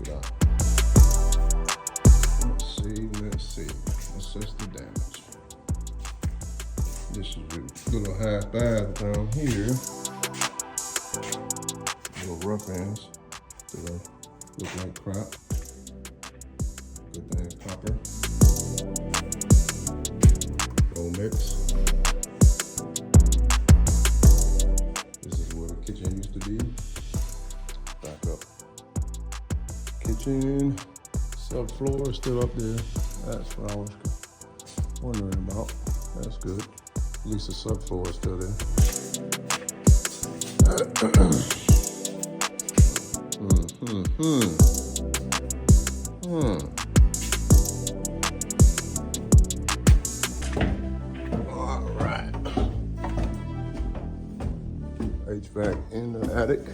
it out. Let's see. Assess the damage. This is a little half bath down here. Little rough ends that look like crap. Good thing copper. Gold mix. This is where the kitchen used to be. Back up. Kitchen. Subfloor is still up there. That's what I was wondering about. That's good. At least the subfloor is still there. All right. HVAC in the attic.